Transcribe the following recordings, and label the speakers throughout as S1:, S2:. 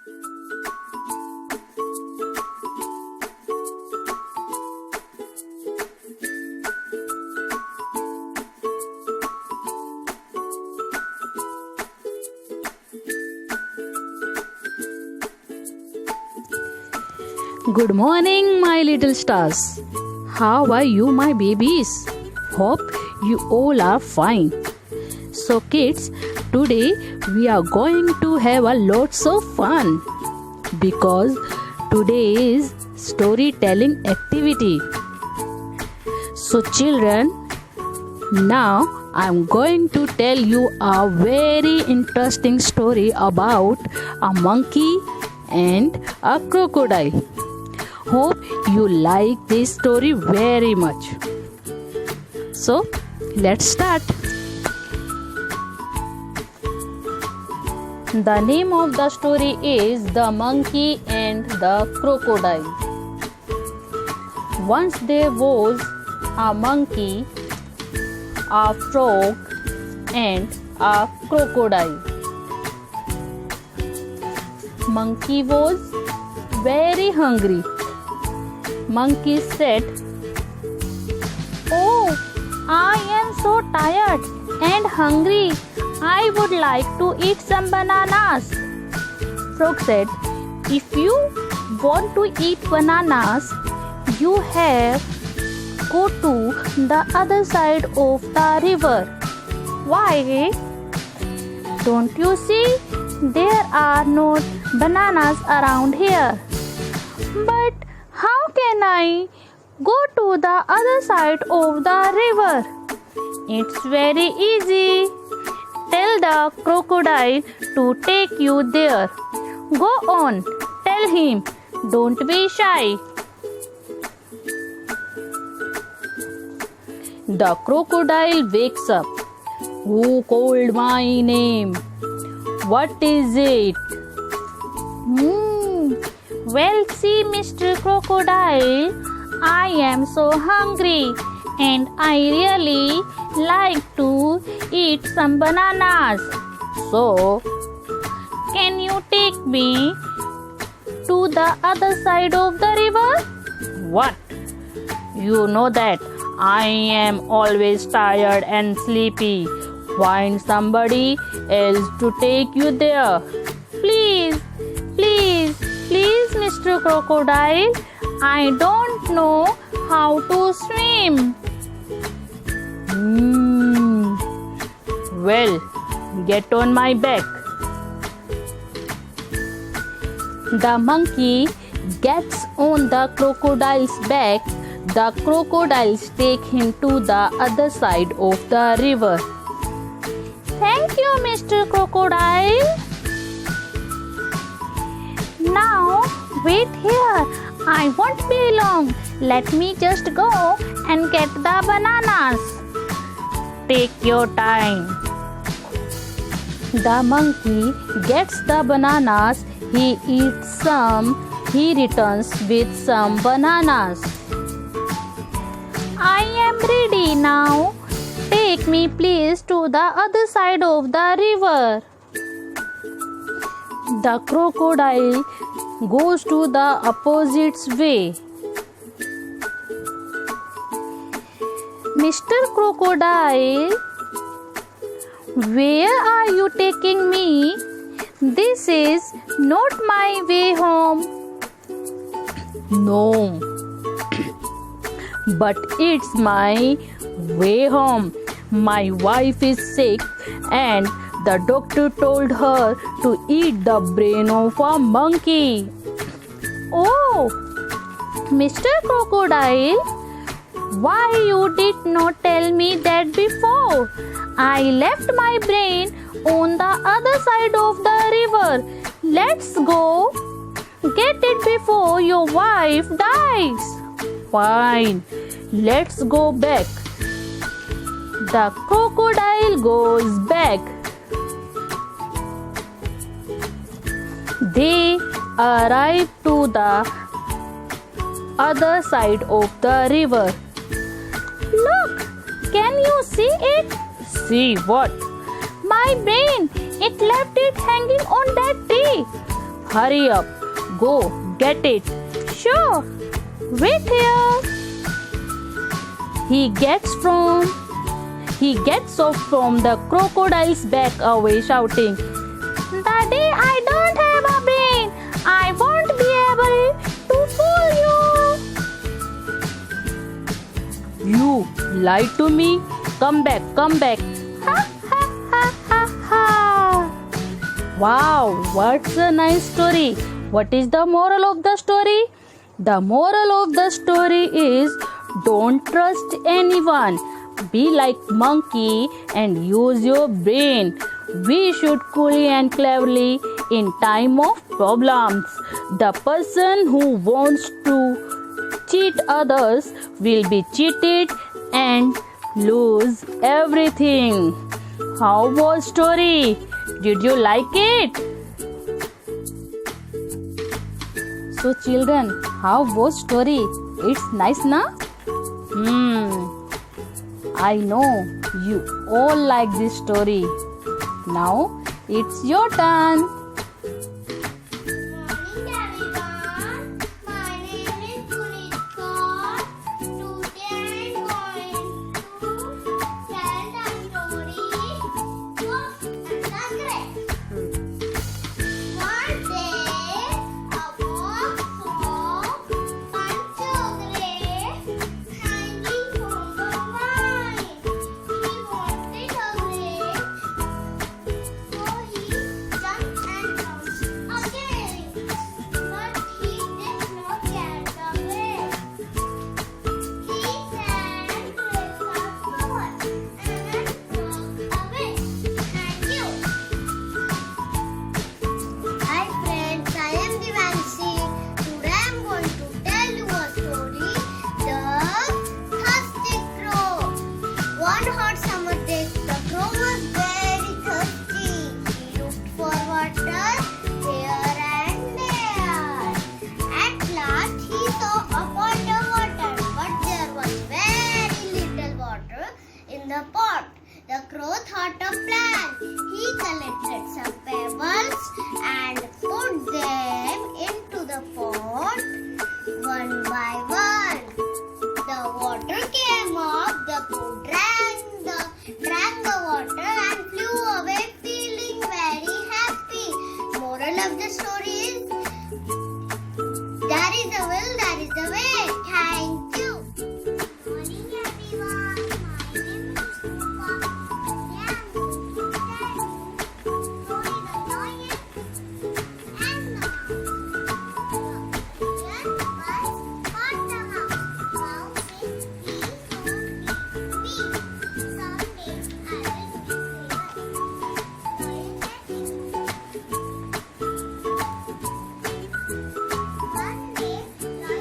S1: Good morning, my little stars. How are you, my babies? Hope you all are fine. So, kids, today we are going to have a lots of fun because today is storytelling activity. So, children, now I am going to tell you a very interesting story about a monkey and a crocodile. Hope you like this story very much. So, let's start. The name of the story is The Monkey and the Crocodile. Once there was a monkey, a frog, and a crocodile. Monkey was very hungry. Monkey said, "Oh, I am so tired and hungry. I would like to eat some bananas." Frog said, "If you want to eat bananas, you have go to the other side of the river." "Why? Don't you see? There are no bananas around here." "But how can I go to the other side of the river?" "It's very easy. Tell the crocodile to take you there." "Go on, tell him. Don't be shy." The crocodile wakes up. "Who called my name? What is it?" "Well, see, Mr. Crocodile, I am so hungry and I really like to eat some bananas. So, can you take me to the other side of the river?" "What? You know that I am always tired and sleepy. Find somebody else to take you there. Please, please, please, Mr. Crocodile. I don't know how to swim." "Well, get on my back." The monkey gets on the crocodile's back. The crocodiles take him to the other side of the river. "Thank you, Mr. Crocodile. Now, wait here. I won't be long. Let me just go and get the bananas." "Take your time." The monkey gets the bananas. He eats some. He returns with some bananas. "I am ready now. Take me please to the other side of the river." The crocodile goes to the opposite way. "Mr. Crocodile, where are you taking me? This is not my way home." "No, but it's my way home. My wife is sick and the doctor told her to eat the brain of a monkey." "Oh, Mr. Crocodile, why you did not tell me that before? I left my brain on the other side of the river. Let's go get it before your wife dies." "Fine, let's go back." The crocodile goes back. They arrive to the other side of the river. "Look, can you see it?" "See what?" "My brain. It left it hanging on that tree." Hurry up. Go get it. Sure. Wait here. He gets off from the crocodile's back away shouting, Daddy, I don't have a brain. I won't be able to fool you. You lied to me. Come back. Ha ha ha ha ha. Wow, what's a nice story. What is the moral of the story? The moral of the story is don't trust anyone. Be like monkey and use your brain. We should coolly and cleverly in time of problems. The person who wants to cheat others will be cheated and lose everything. How was story? Did you like it? So children, how was story? It's nice, na? I know you all like this story. Now it's your turn.
S2: Morning everyone. My name is Puneetka. Today I'm going to tell the story Fox and the Grapes. One day, a fox saw bunch of grapes hanging from the vine. He wanted a grape, so he jumped and jumped again. But he did not get the grape. He said, "Grapes are sour," and walked away. Thank you. Hi friends, I am Divanshi. Today I am going to tell you a story, The Thirsty Crow. One hot summer day, the crow was very thirsty. He looked for water here and there. At last, he saw a pot of water, but there was very little water in the pot. The crow thought of plan. He collected some pebbles and put them into the pot one by one. The water came up, the crow drank the water and flew away feeling very happy. Moral of the story is, there is a will, there is a way. Thank you. Morning everyone. My name is Rupa. Today I'm going to tell you story The Lion and the Mouse. The lion was caught the mouse. Mouse said, "Please don't eat me. Someday I will be famous." Lion said, "One day, lion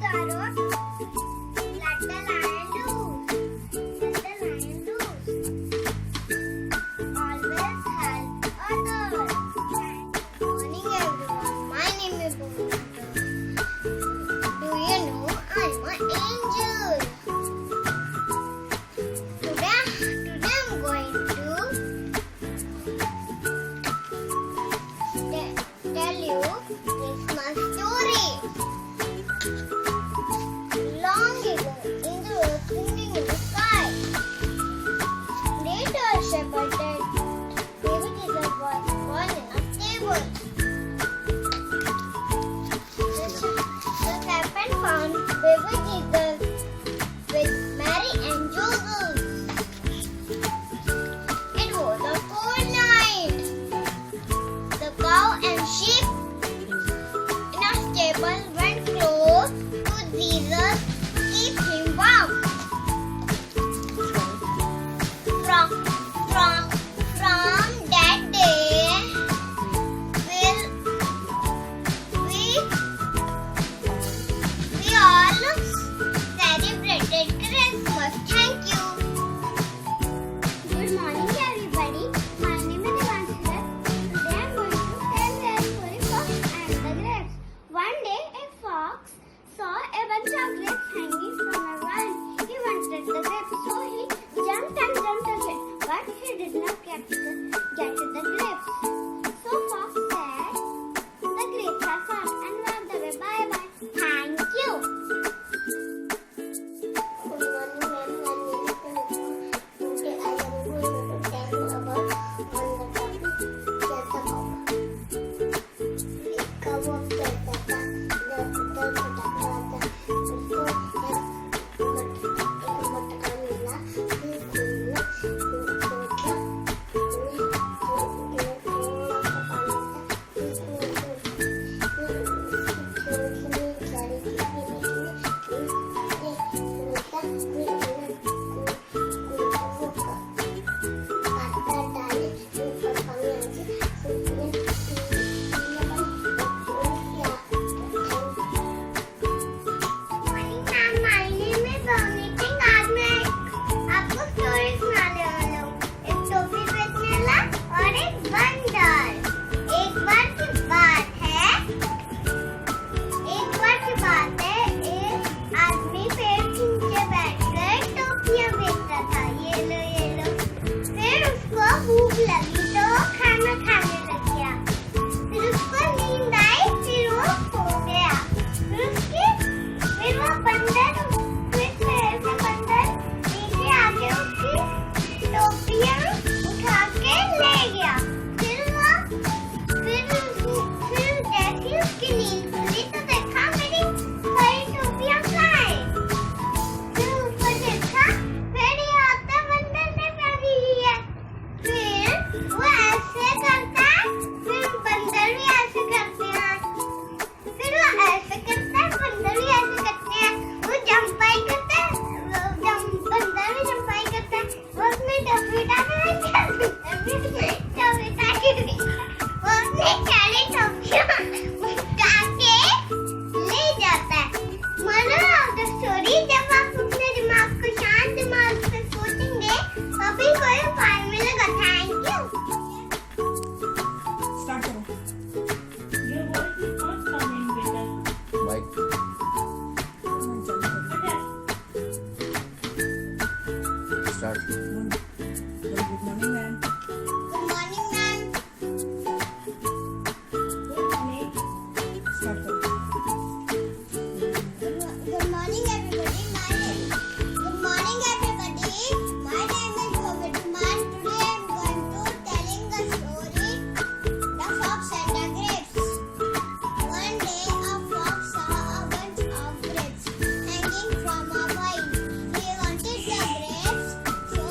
S2: Tarot. Let the lion loose. Let the lion loose. Always help others. Good morning everyone. My name is Bhumika. Do you know I'm an angel? Today I'm going to tell you Christmas story. Long ago, angels were singing in the sky. Later, a shepherd said, baby Jesus was born in a stable. The shepherd found baby Jesus with Mary and Joseph. It was a cold night. The cow and sheep in a stable went close to Jesus to keep him warm. From that day, we all celebrated Christmas. Thank you. Good morning, everybody. My name is Devanshi. Today I'm going to tell the story Fox and the Grapes. One day, a fox saw a bunch of grapes hanging from a vine. He wanted the grapes, so he jumped and jumped ahead, but he did not get the grapes. So Fox said, "The grapes are fast," and walked away. Bye bye. Thank you. Good morning, ma'am. My name is Kanika. Today I am going to tell you about one topic. Get the cow. Cow of the भूख लगी तो खाना खाने लग गया। फिर उसको नींद आई, फिर वो सो गया। फिर वो बंदर नीचे आके उसकी टोपियां उठा के ले गया। फिर जैसी उसकी नींद खुली तो देखा मेरी सारी टोपियां कहाँ है। फिर ऊपर देखा, फिर यहाँ पे बंदर ने पहनी ली है। फिर वो ऐसे करता है, फिर बंदर भी ऐसे करते हैं। फिर वो ऐसे करता है, बंदर भी ऐसे करते हैं। वो जंपाई करता है, बंदर भी जंपाई करता है। वो उसमें टोपी डाल के वो अपने सारे टोपियां उठा के ले जाता है। मोरल ऑफ द स्टोरी, जब आप अपने दिमाग को शांत दिमाग से सोचेंगे तभी कोई उपाय मिलेगा। Thank you.
S3: Start करो। Your voice is not coming, beta.
S4: Bye. Start.
S3: Good morning, ma'am.
S2: Good morning, ma'am.
S3: Good morning. Start करो।
S2: Good morning, everybody. Good morning, everybody. My name is Govindan. Today I'm going to telling the story, The Fox and the Grapes. One day, a fox saw a bunch of grapes hanging from a vine. He wanted the grapes, so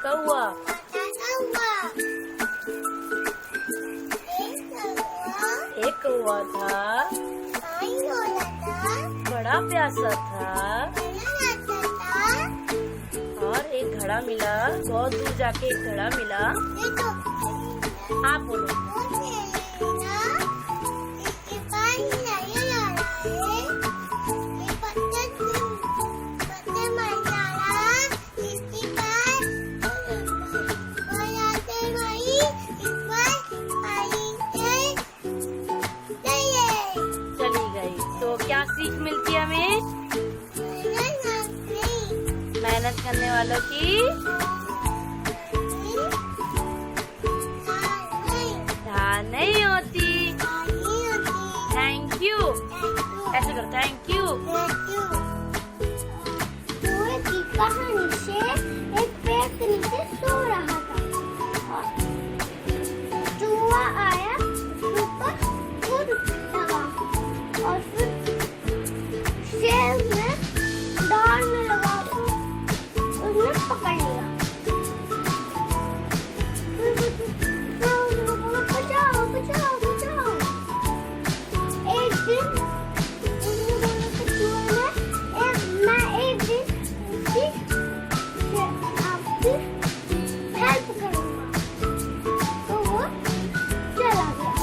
S5: कौआ। एक कौआ था, बड़ा प्यासा था और एक घड़ा मिला। बहुत दूर जाके एक घड़ा मिला। आप बोलो। चली गई। तो क्या सीख मिलती है हमें? मेहनत करने वालों की हार नहीं होती। Thank you. ऐसे करो, थैंक यू।
S2: कहानी से एक पेड़ के नीचे सो रहा था और चूहा आया, उसके ऊपर कूद लगा और फिर शेर में दौड़ने लगा तो उसने पकड़ लिया। फिर उसने बोला, बचाओ बचाओ बचाओ। एक दिन उसने बोला कि चूहे ने मैं एक दिन आपकी हेल्प करूंगा। तो वो चला गया।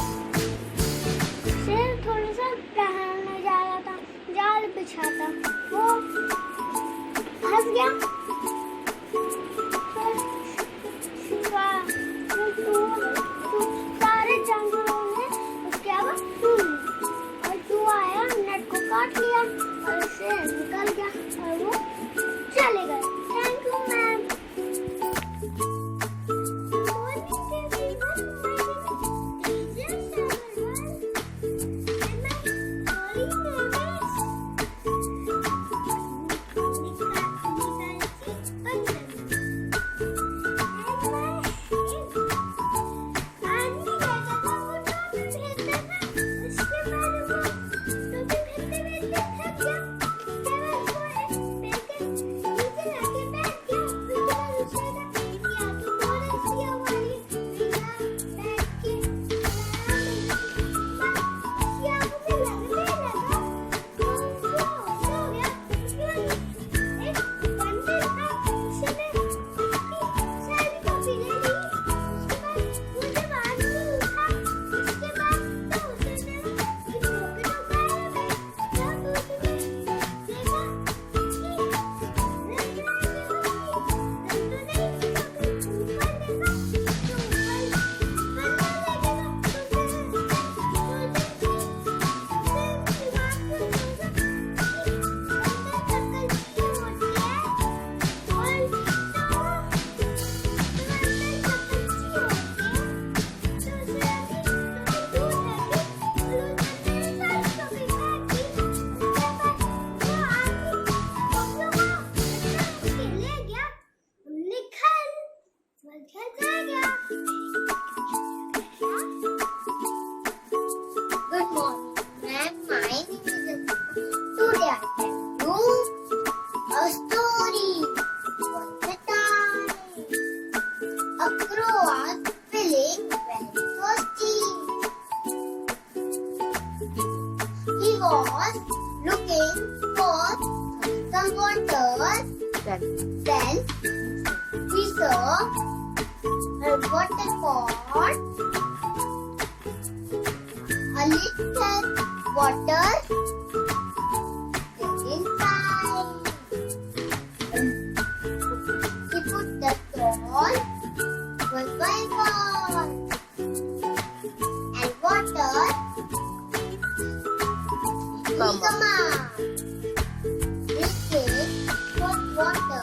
S2: शेर थोड़ा सा टहलने जा रहा था, जाल बिछाता, वो फंस गया। सारे जानवरों ने उसकी आवाज सुन ली और चूहा आया, नेट को काट लिया और शेर निकल गया और वो चले गए। Thank you ma'am. Good morning, ma'am. My name is Anshul. Today I tell you a story. Once a time, a crow was feeling very thirsty. He was looking for some water. Then he saw a water pot. A little water is inside. He put the straw one by one, and water will come out. This is hot water.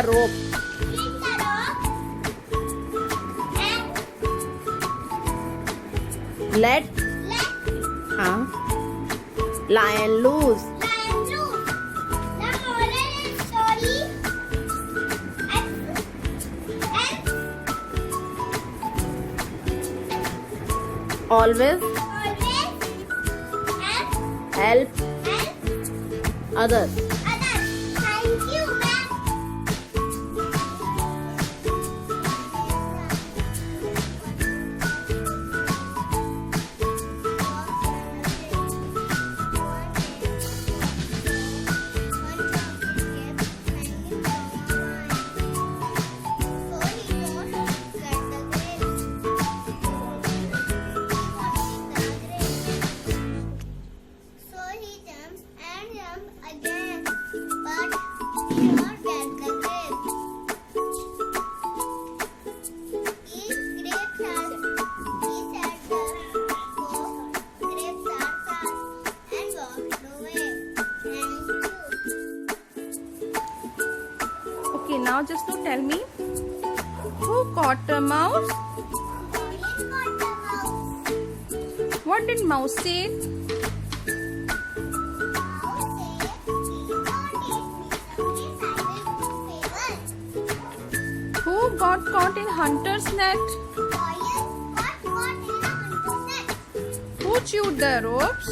S5: the rope.
S2: Eat the rock. And
S5: Let lion loose.
S2: lion loose. The moral is story.
S5: Always help others.
S2: Thank you, ma'am. So he jumps and jumps again, but he not get the grape. Eat grapes as he said the grapes are fast and walked away. Thank you.
S5: Okay, now just now tell me, who caught a mouse?
S2: Police got the mouse.
S5: What did mouse say?
S2: Mouse said, "Please don't eat me. Sometimes I will do favors."
S5: Who got caught in hunter's net?
S2: Lion got caught in a hunter's net.
S5: Who chewed the ropes?